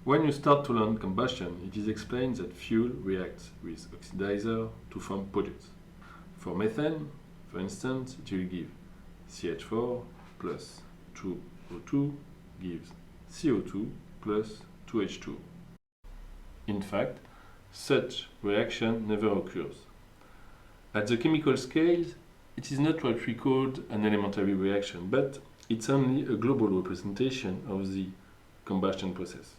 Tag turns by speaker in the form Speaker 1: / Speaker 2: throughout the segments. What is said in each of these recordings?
Speaker 1: When you start to learn combustion, it is explained that fuel reacts with oxidizer to form products. For methane, for instance, it will give CH4 plus 2O2 gives CO2 plus 2H2. In fact, such reaction never occurs. At the chemical scale, it is not what we call an elementary reaction, but it's only a global representation of the combustion process.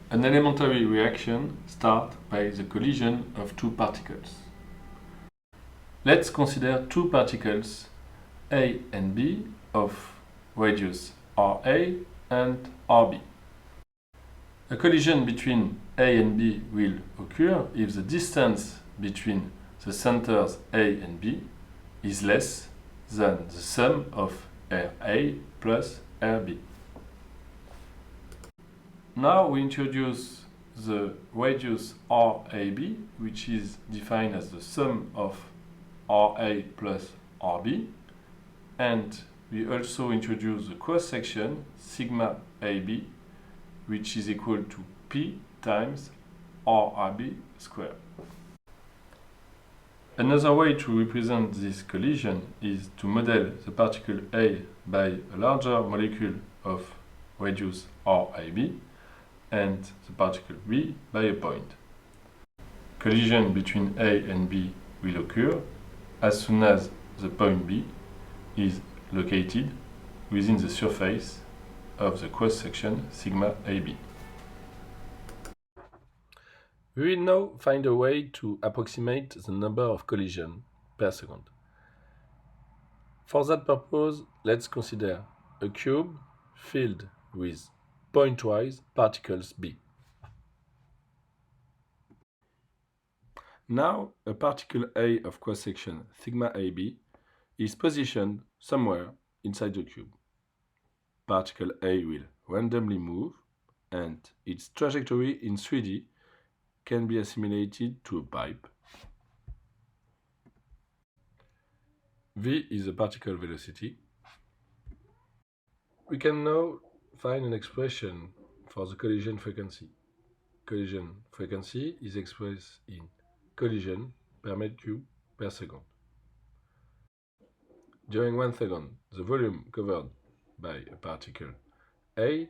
Speaker 1: An elementary reaction starts by the collision of two particles. Let's consider two particles A and B of radius Ra and Rb. A collision between A and B will occur if the distance between the centers A and B is less than the sum of Ra plus Rb. Now we introduce the radius Rab, which is defined as the sum of Ra plus Rb, and we also introduce the cross-section sigma AB, which is equal to P times Rab squared. Another way to represent this collision is to model the particle A by a larger molecule of radius Rab and the particle B by a point. Collision between A and B will occur as soon as the point B is located within the surface of the cross-section sigma AB. We will now find a way to approximate the number of collisions per second. For that purpose, let's consider a cube filled with pointwise particles B. Now, a particle A of cross-section sigma AB is positioned somewhere inside the cube. Particle A will randomly move, and its trajectory in 3D can be assimilated to a pipe. V is the particle velocity. We can now find an expression for the collision frequency. Collision frequency is expressed in collision per meter cube per second. During 1 second, the volume covered by a particle A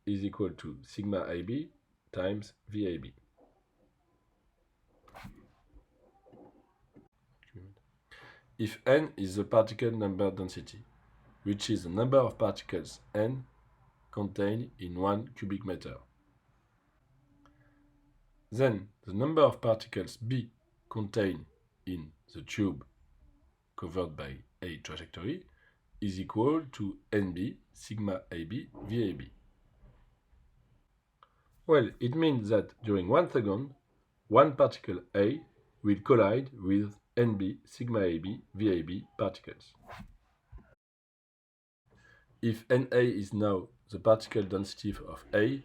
Speaker 1: is equal to sigma AB times VAB. If n is the particle number density, which is the number of particles n contained in 1 cubic meter, then the number of particles B contained in the tube covered by A trajectory is equal to NB sigma AB VAB. Well, it means that during 1 second, one particle A will collide with NB sigma AB VAB particles. If NA is now the particle density of A,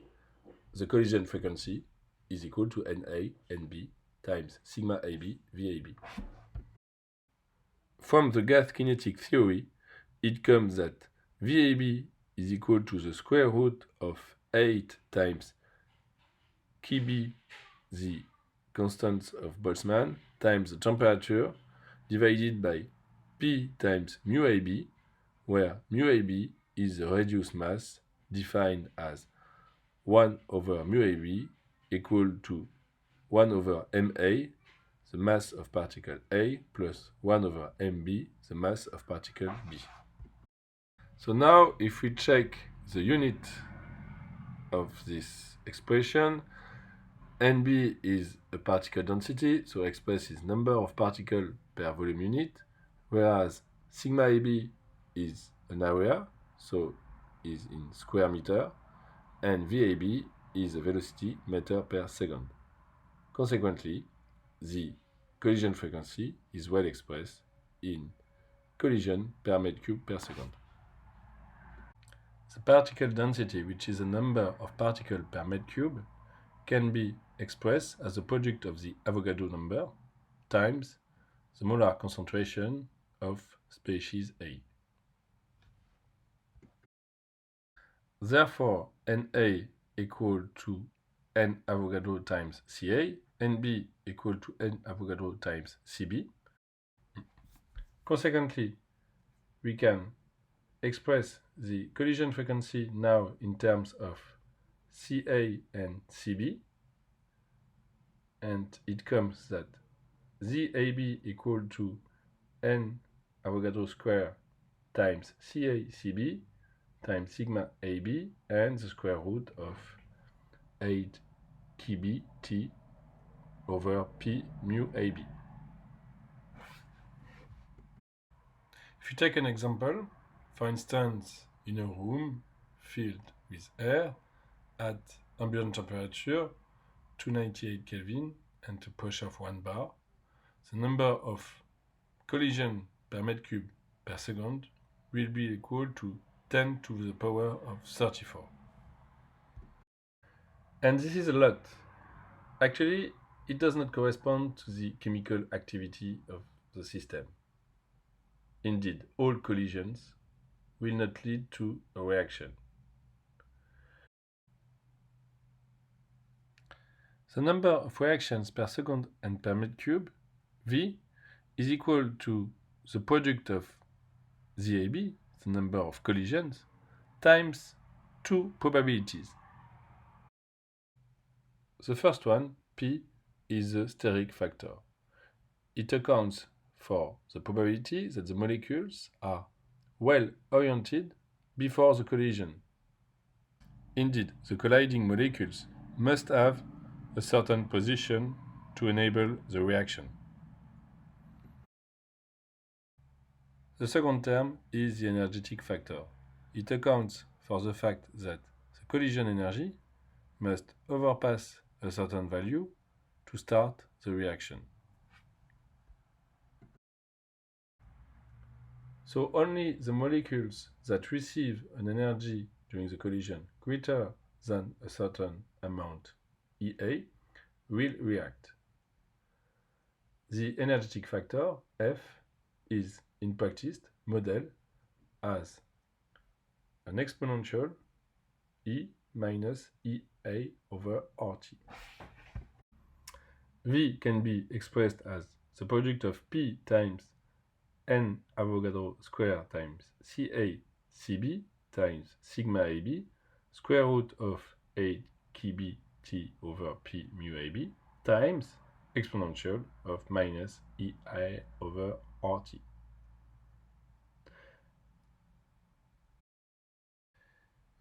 Speaker 1: the collision frequency is equal to NA NB times sigma AB VAB. From the gas kinetic theory, it comes that VAB is equal to the square root of 8 times Kb, the constant of Boltzmann, times the temperature, divided by P times mu AB, where mu AB is the reduced mass, defined as 1 over mu AB equal to 1 over Ma, the mass of particle A, plus 1 over Mb, the mass of particle B. So now, if we check the unit of this expression, Nb is a particle density, so expresses number of particles per volume unit, whereas sigma AB is an area, so is in square meter, and VAB is a velocity meter per second. Consequently, the collision frequency is well expressed in collision per meter cube per second. The particle density, which is the number of particles per meter cube, can be expressed as the product of the Avogadro number times the molar concentration of species A. Therefore, Na equal to N Avogadro times Ca, Nb equal to N Avogadro times Cb. Consequently, we can express the collision frequency now in terms of Ca and Cb, and it comes that ZAB equal to N Avogadro square times CACB times sigma AB and the square root of 8 Kb T over P mu AB. If you take an example, for instance, in a room filled with air at ambient temperature 298 Kelvin and a pressure of 1 bar, the number of collisions per metr cube per second will be equal to 10 to the power of 34. And this is a lot. Actually, it does not correspond to the chemical activity of the system. Indeed, all collisions will not lead to a reaction. The number of reactions per second and per metr cube, V, is equal to the product of ZAB, the number of collisions, times two probabilities. The first one, P, is the steric factor. It accounts for the probability that the molecules are well oriented before the collision. Indeed, the colliding molecules must have a certain position to enable the reaction. The second term is the energetic factor. It accounts for the fact that the collision energy must overpass a certain value to start the reaction. So only the molecules that receive an energy during the collision greater than a certain amount, EA, will react. The energetic factor, F, is in practice modeled as an exponential E minus EA over RT. V can be expressed as the product of P times N Avogadro square times Ca Cb times sigma AB square root of 8 Kb T over P mu AB times exponential of minus EA over RT.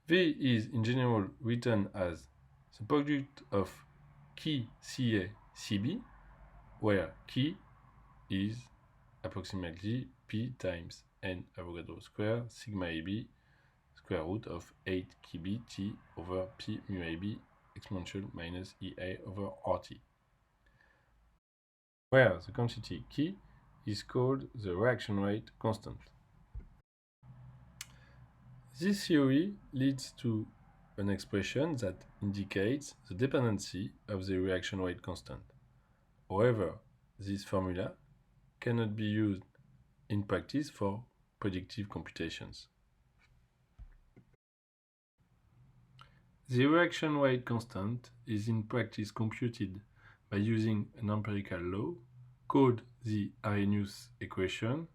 Speaker 1: V is in general written as the product of key Ca Cb, where key is approximately P times N Avogadro square sigma AB square root of 8 Kb T over P mu AB exponential minus EA over RT, where the quantity K is called the reaction rate constant. This theory leads to an expression that indicates the dependency of the reaction rate constant. However, this formula cannot be used in practice for predictive computations. The reaction rate constant is in practice computed by using an empirical law called the Arrhenius equation.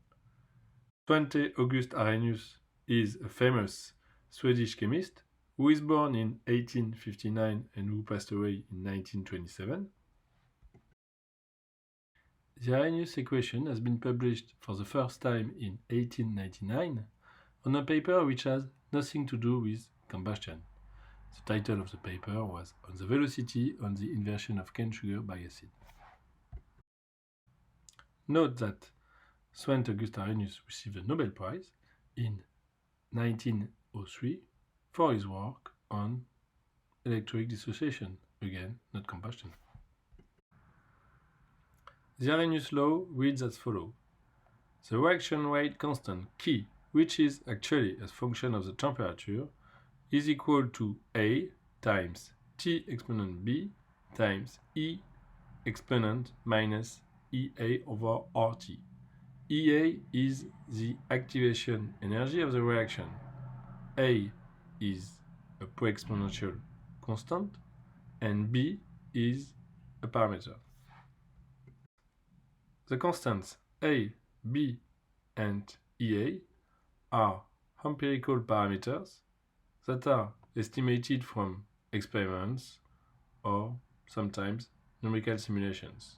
Speaker 1: Svante August Arrhenius is a famous Swedish chemist who was born in 1859 and who passed away in 1927. The Arrhenius equation has been published for the first time in 1899 on a paper which has nothing to do with combustion. The title of the paper was On the Velocity on the Inversion of Cane Sugar by Acid. Note that Svante August Arrhenius received the Nobel Prize in 1903 for his work on electrolytic dissociation, again, not combustion. The Arrhenius law reads as follows. The reaction rate constant K, which is actually a function of the temperature, is equal to A times T exponent B times E exponent minus EA over RT. EA is the activation energy of the reaction. A is a pre-exponential constant, and b is a parameter. The constants a, b, and ea are empirical parameters that are estimated from experiments or sometimes numerical simulations.